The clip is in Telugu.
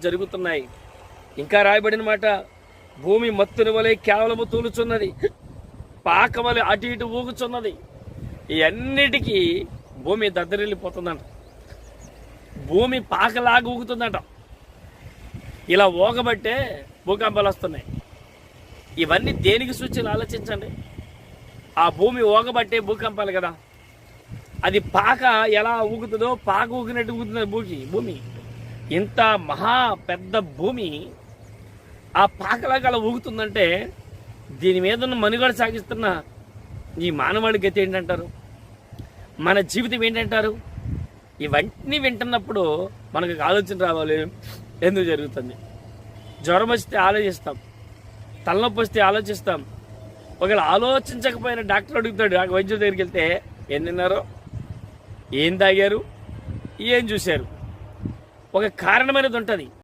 జరుగుతున్నాయి. ఇంకా రాయబడిన మాట, భూమి మత్తుని వలె కేవలము తూలుచున్నది, పాక వలె అటు ఇటు ఊగుచున్నది. ఈ అన్నిటికీ భూమి దద్దరిల్లిపోతుందంట, భూమి పాకలాగా ఊగుతుందంట. ఇలా ఊగబట్టే భూకంపాలు వస్తున్నాయి. ఇవన్నీ దేనికి సూచనలు ఆలోచించండి. ఆ భూమి ఊగబట్టే భూకంపాలు కదా. అది పాక ఎలా ఊగుతుందో పాక ఊగినట్టు ఊగుతుంది భూమి. ఇంత మహా పెద్ద భూమి ఆ పాకలాగా అలా ఊగుతుందంటే దీని మీద మనుగడ సాగిస్తున్న ఈ మానవాళి గతి ఏంటంటారు? మన జీవితం ఏంటంటారు? ఇవన్నీ వింటున్నప్పుడు మనకు ఆలోచన రావాలి, ఎందుకు జరుగుతుంది. జ్వరం వస్తే ఆలోచిస్తాం, తలనొప్పి వస్తే ఆలోచిస్తాం. ఒకవేళ ఆలోచించకపోయినా డాక్టర్ అడుగుతాడు, వైద్యుడి దగ్గరికి వెళ్తే ఏం తిన్నారో, ఏం తాగారు, ఏం చూశారు, ఒక కారణమైనది ఉంటుంది.